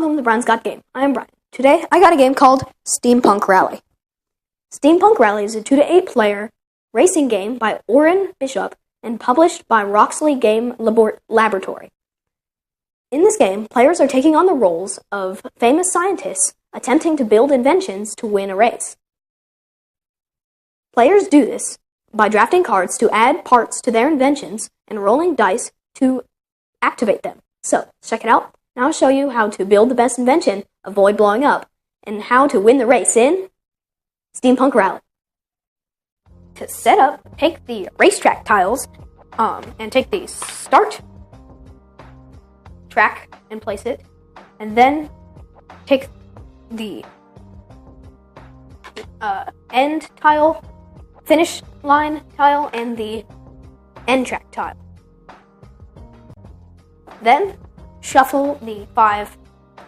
welcome to Brian's Got Game. I am Brian. Today, I got a game called Steampunk Rally. Steampunk Rally is a 2 to 8 player racing game by Orin Bishop and published by Roxley Game Laboratory. In this game, players are taking on the roles of famous scientists attempting to build inventions to win a race. Players do this by drafting cards to add parts to their inventions and rolling dice to activate them. So, check it out. Now I'll show you how to build the best invention, avoid blowing up, and how to win the race in Steampunk Rally. To set up, take the racetrack tiles and take the start track and place it, and then take the end tile, finish line tile, and the end track tile. Then shuffle the 5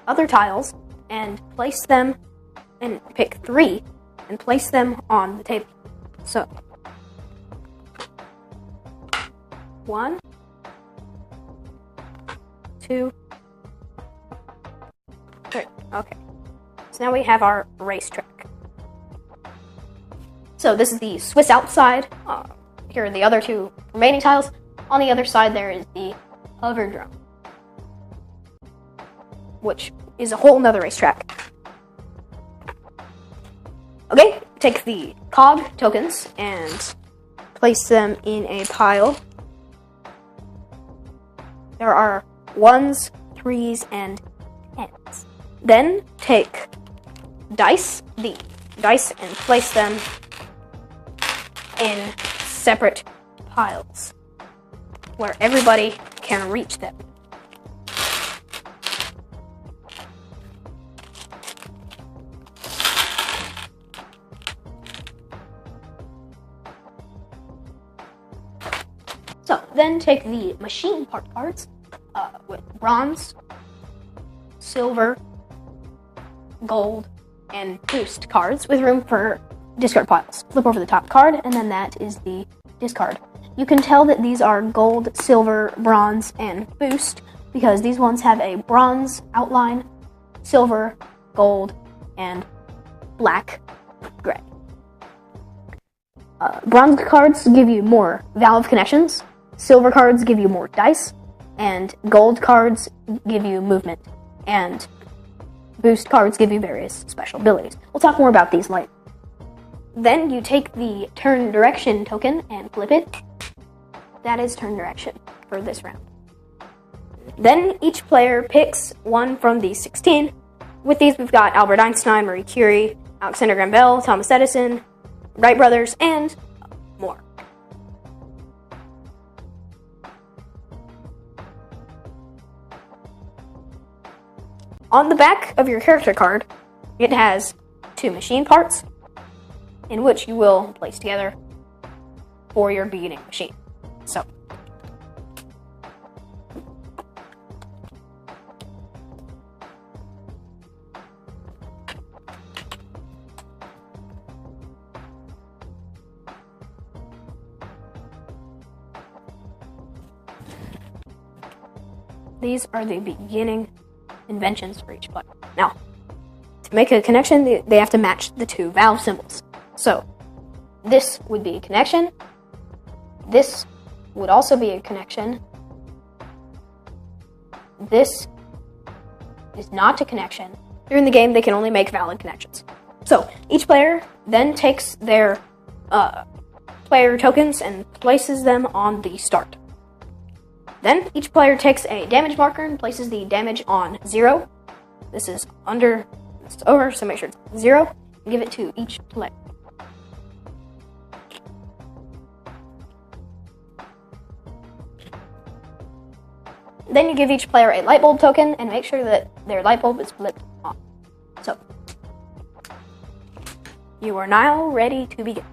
other tiles and place them, and pick 3 and place them on the table. So, 1, 2, 3. Okay. So now we have our racetrack. So this is the Swiss Alps side. Here are the other 2 remaining tiles. On the other side there is the Hoverdrome, which is a whole nother racetrack. Okay, take the cog tokens and place them in a pile. There are 1s, 3s, and 10s. Then take the dice and place them in separate piles where everybody can reach them. So, then take the machine part cards with bronze, silver, gold, and boost cards with room for discard piles. Flip over the top card, and then that is the discard. You can tell that these are gold, silver, bronze, and boost because these ones have a bronze outline, silver, gold, and black, gray. Bronze cards give you more valve connections, silver cards give you more dice, and gold cards give you movement, and boost cards give you various special abilities. We'll talk more about these later. Then you take the turn direction token and flip it. That is turn direction for this round. Then each player picks one from the 16. With these we've got Albert Einstein, Marie Curie, Alexander Graham Bell, Thomas Edison, Wright brothers, and more. On the back of your character card, it has 2 machine parts, in which you will place together for your beginning machine. So, these are the beginning inventions for each player. Now, to make a connection, they have to match the 2 valve symbols. So, this would be a connection. This would also be a connection. This is not a connection. During the game, they can only make valid connections. So, each player then takes their player tokens and places them on the start. Then, each player takes a damage marker and places the damage on 0. This is over, so make sure it's 0, and give it to each player. Then you give each player a light bulb token and make sure that their light bulb is flipped on. So, you are now ready to begin.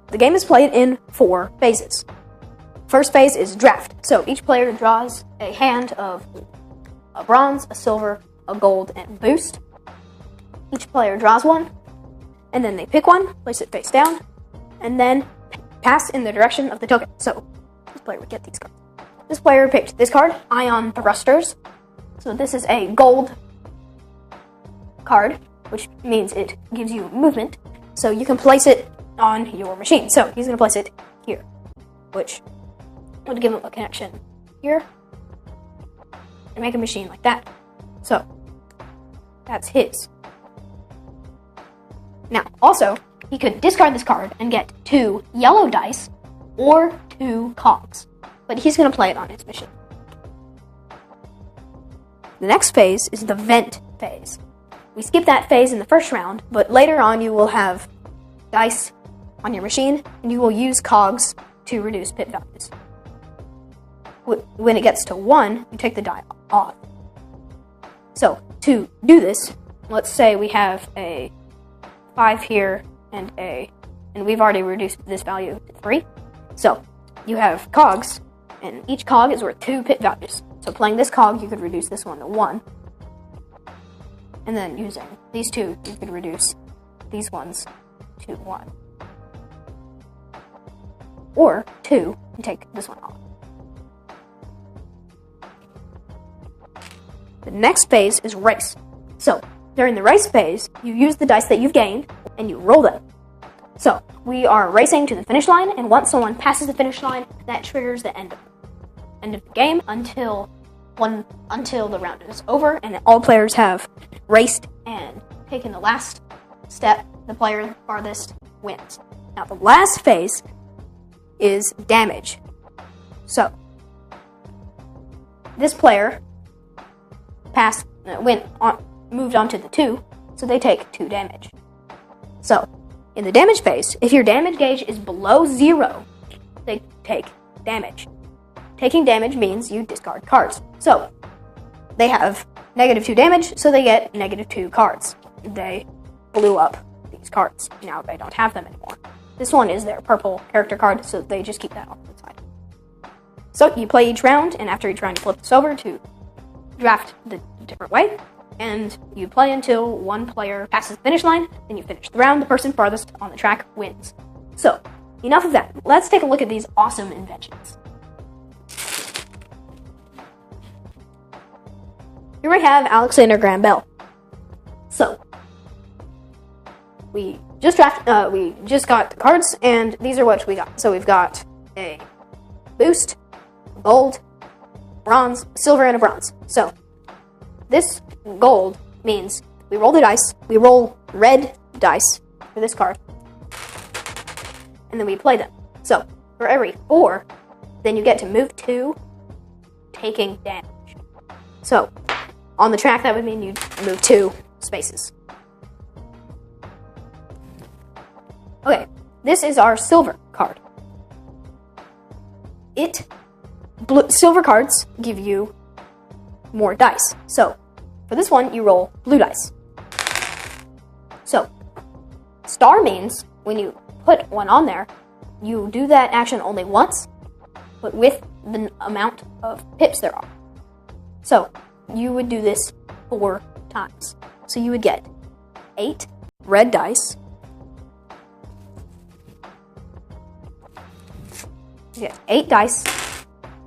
The game is played in 4 phases. First phase is draft. So each player draws a hand of a bronze, a silver, a gold, and boost. Each player draws one, and then they pick one, place it face down, and then pass in the direction of the token. So this player would get these cards. This player picked this card, Ion Thrusters. So this is a gold card, which means it gives you movement, so you can place it on your machine. So he's going to place it here, which would give him a connection here, and make a machine like that. So that's his. Now, also, he could discard this card and get 2 yellow dice or 2 cogs, but he's going to play it on his machine. The next phase is the vent phase. We skip that phase in the first round, but later on you will have dice on your machine, and you will use cogs to reduce pip values. When it gets to 1, you take the die off. So, to do this, let's say we have a 5 here and we've already reduced this value to 3. So, you have cogs, and each cog is worth 2 pip values. So playing this cog, you could reduce this one to 1. And then using these 2, you could reduce these ones to 1. Or 2, and take this one off. The next phase is race. So, during the race phase, you use the dice that you've gained, and you roll them. So, we are racing to the finish line, and once someone passes the finish line, that triggers the end of the game until the round is over, and all players have raced and taken the last step. The player farthest wins. Now, the last phase is damage. So, this player moved on to the 2, so they take 2 damage. So, in the damage phase, if your damage gauge is below 0, they take damage. Taking damage means you discard cards. So, they have -2 damage, so they get -2 cards. They blew up these cards. Now they don't have them anymore. This one is their purple character card, so they just keep that off to the side. So, you play each round, and after each round you flip this over to draft the different way, and you play until one player passes the finish line, then you finish the round. The person farthest on the track wins. So, enough of that. Let's take a look at these awesome inventions. Here we have Alexander Graham Bell. So, we just got the cards, and these are what we got. So we've got a boost, gold, bronze, silver, and a bronze. So, this gold means we roll the dice, we roll red dice for this card, and then we play them. So, for every 4, then you get to move 2, taking damage. So, on the track, that would mean you'd move 2 spaces. Okay, this is our silver card. Silver cards give you more dice. So, for this one, you roll blue dice. So, star means when you put one on there, you do that action only once, but with the amount of pips there are. So, you would do this 4 times. So you would get 8 red dice. You get 8 dice,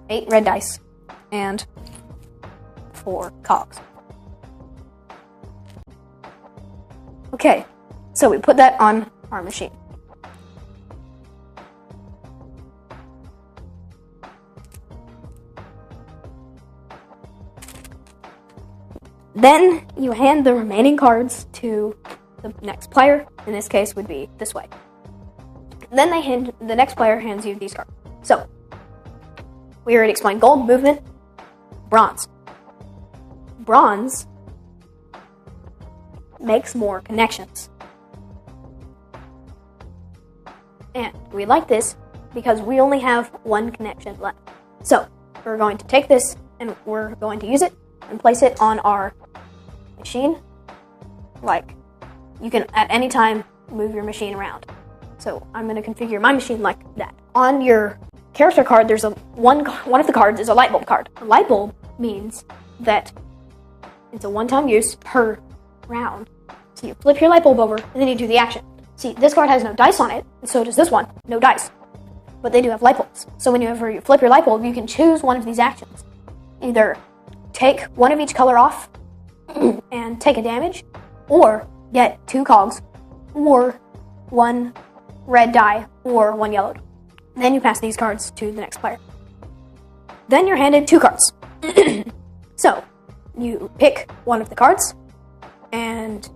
8 red dice, and 4 cogs. Okay, so we put that on our machine. Then you hand the remaining cards to the next player. In this case, would be this way. Then the next player hands you these cards. So, we already explained gold, movement, bronze. Bronze makes more connections. And we like this because we only have 1 connection left. So, we're going to take this and we're going to use it and place it on our machine. Like, you can at any time move your machine around. So I'm going to configure my machine like that. On your character card, there's one of the cards is a light bulb card. A light bulb means that it's a one-time use per round. So you flip your light bulb over, and then you do the action. See, this card has no dice on it, and so does this one, no dice. But they do have light bulbs. So whenever you flip your light bulb, you can choose one of these actions. Either take one of each color off and take a damage, or get 2 cogs, or 1 red die, or 1 yellow die. Then you pass these cards to the next player. Then you're handed 2 cards. So, you pick one of the cards, and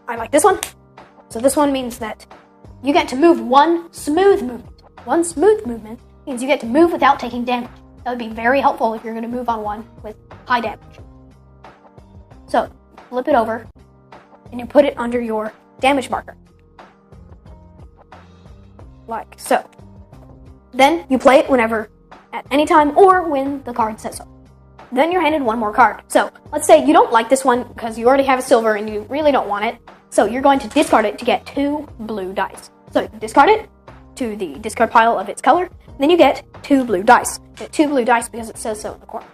I like this one. So this one means that you get to move 1 smooth movement. 1 smooth movement means you get to move without taking damage. That would be very helpful if you're going to move on one with high damage. So, flip it over, and you put it under your damage marker. Like so. Then you play it whenever, at any time, or when the card says so. Then you're handed 1 more card. So, let's say you don't like this one because you already have a silver and you really don't want it. So you're going to discard it to get 2 blue dice. So you discard it to the discard pile of its color, then you get 2 blue dice. You get 2 blue dice because it says so in the corner.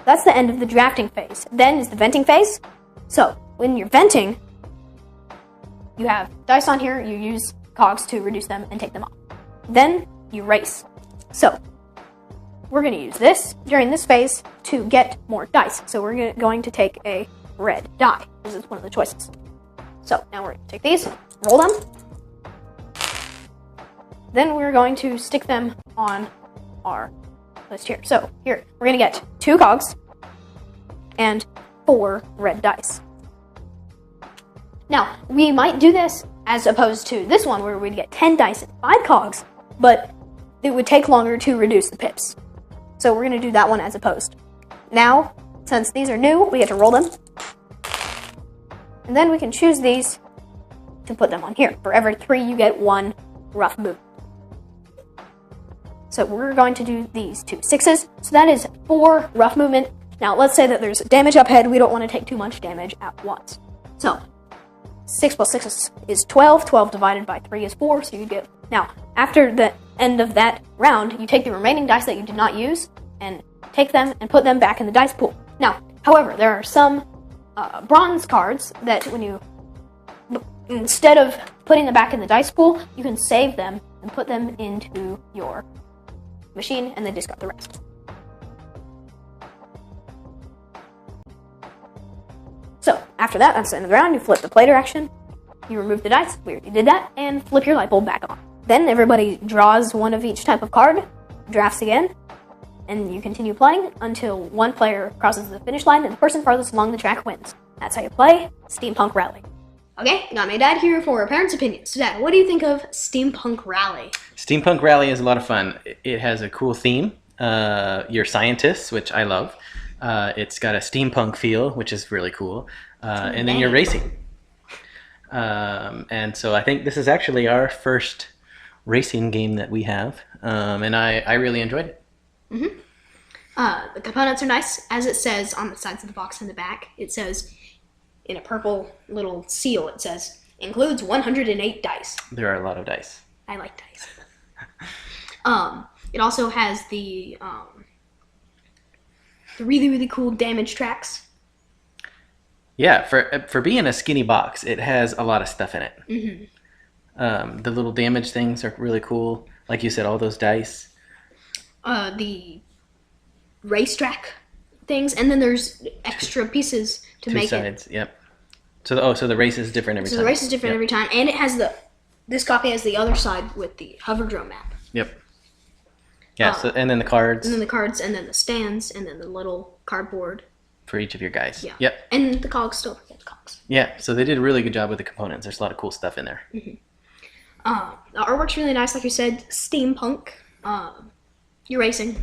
That's the end of the drafting phase. Then is the venting phase. So when you're venting, you have dice on here, you use cogs to reduce them and take them off. Then you race. So we're going to use this during this phase to get more dice. So we're going to take a red die. This is one of the choices. So now we're going to take these, roll them. Then we're going to stick them on our list here. So here, we're going to get 2 cogs and 4 red dice. Now, we might do this as opposed to this one where we'd get 10 dice and 5 cogs, but it would take longer to reduce the pips. So we're going to do that one as opposed. Now, since these are new, we get to roll them. And then we can choose these to put them on here. For every 3, you get 1 rough movement. So we're going to do these 2 6s. So that is 4 rough movement. Now, let's say that there's damage up ahead. We don't want to take too much damage at once. So 6 plus 6 is 12. 12 divided by 3 is 4. So you get... Now, after the end of that round, you take the remaining dice that you did not use and take them and put them back in the dice pool. Now, however, there are some bronze cards that when you, instead of putting them back in the dice pool, you can save them and put them into your machine and then discard the rest. So, after that, that's the end of the round. You flip the play direction, you remove the dice, we already did that, and flip your light bulb back on. Then everybody draws one of each type of card, drafts again, and you continue playing until one player crosses the finish line and the person farthest along the track wins. That's how you play Steampunk Rally. Okay, got my dad here for parents' opinions. So Dad, what do you think of Steampunk Rally? Steampunk Rally is a lot of fun. It has a cool theme. You're scientists, which I love. It's got a steampunk feel, which is really cool. And then you're racing. And so I think this is actually our first racing game that we have. And I really enjoyed it. Mm-hmm. The components are nice. As it says on the sides of the box in the back, it says in a purple little seal, it says, includes 108 dice. There are a lot of dice. I like dice. It also has the really, really cool damage tracks. Yeah, for being a skinny box, it has a lot of stuff in it. Mm-hmm. The little damage things are really cool. Like you said, all those dice. The racetrack things, and then there's extra pieces to make it. 2 sides, yep. So the race is different every time. So the race is different every time, and it has this copy has the other side with the Hoverdrome map. Yep. Yeah, and then the cards. And then the cards, and then the stands, and then the little cardboard. For each of your guys. Yeah. Yep. And the cogs, don't forget the cogs. Yeah, so they did a really good job with the components. There's a lot of cool stuff in there. Mm-hmm. The artwork's really nice, like you said, steampunk. You're racing.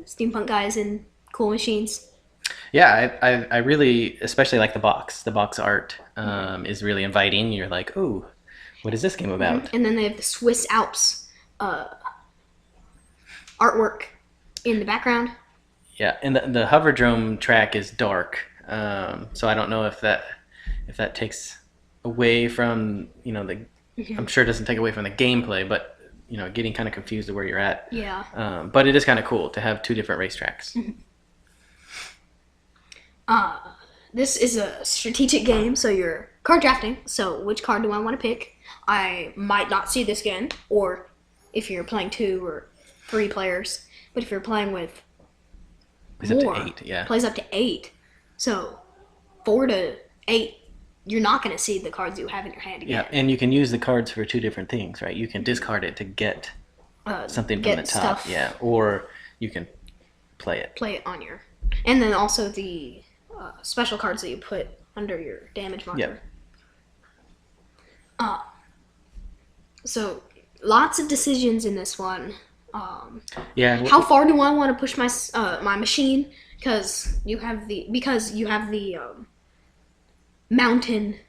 Steampunk guys in cool machines. Yeah, I really especially like the box. The box art is really inviting. You're like, ooh, what is this game about? Mm-hmm. And then they have the Swiss Alps artwork in the background. Yeah, and the Hoverdrome track is dark, so I don't know if that takes away from Mm-hmm. I'm sure it doesn't take away from the gameplay, but getting kind of confused of where you're at. Yeah. But it is kind of cool to have 2 different racetracks. Mm-hmm. This is a strategic game, so you're card drafting. So which card do I want to pick? I might not see this again, or if you're playing 2 or 3 players. But if you're playing with Plays up to 8, yeah. Plays up to 8. So 4 to 8 you're not going to see the cards you have in your hand again. Yeah, and you can use the cards for 2 different things, right? You can discard it to get something from the top, stuff. yeah, or you can play it. Play it on your, and then also the special cards that you put under your damage marker. Yep. So lots of decisions in this one. Yeah. How far do I want to push my my machine? Because you have the mountain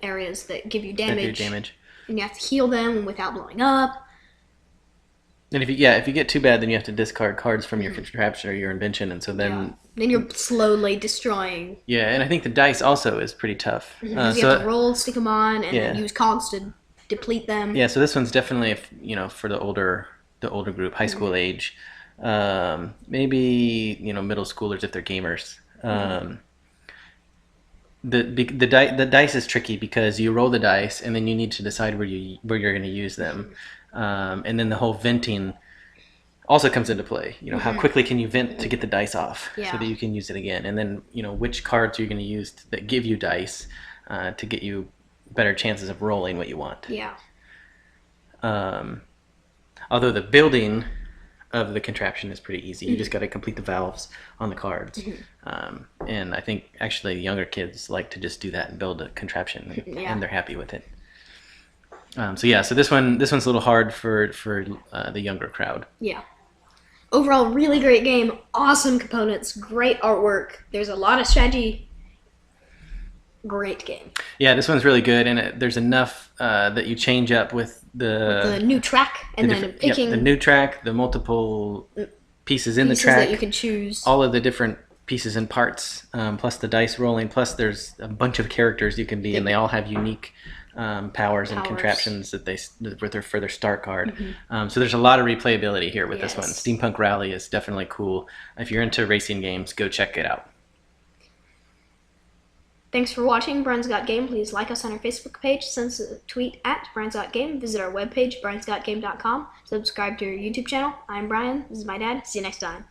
areas that give you damage. And you have to heal them without blowing up. And if you get too bad, then you have to discard cards from your contraption or your invention, and so then you're slowly destroying. Yeah, and I think the dice also is pretty tough. You have to roll, stick them on, and then use cogs to deplete them. Yeah, so this one's definitely for the older group, high school age, maybe middle schoolers if they're gamers. The dice is tricky because you roll the dice and then you need to decide where you're going to use them, and then the whole venting also comes into play. How quickly can you vent to get the dice off so that you can use it again, and then which cards are you going to use that give you dice to get you better chances of rolling what you want. Yeah. Although the building of the contraption is pretty easy. You just got to complete the valves on the cards. And I think actually younger kids like to just do that and build a contraption, and they're happy with it. So this one's a little hard for the younger crowd. Yeah. Overall, really great game. Awesome components. Great artwork. There's a lot of strategy. Great game. Yeah, this one's really good, and there's enough that you change up with the new track, and then picking the new track, the multiple pieces in the track that you can choose, all of the different pieces and parts, plus the dice rolling, plus there's a bunch of characters you can be, and they all have unique powers and contraptions that for their start card. So there's a lot of replayability here with this one. Steampunk Rally is definitely cool. If you're into racing games, go check it out. Thanks for watching Brian's Got Game. Please like us on our Facebook page, send us a tweet at Brian's Got Game, visit our webpage, briansgotgame.com, subscribe to our YouTube channel. I'm Brian, this is my dad. See you next time.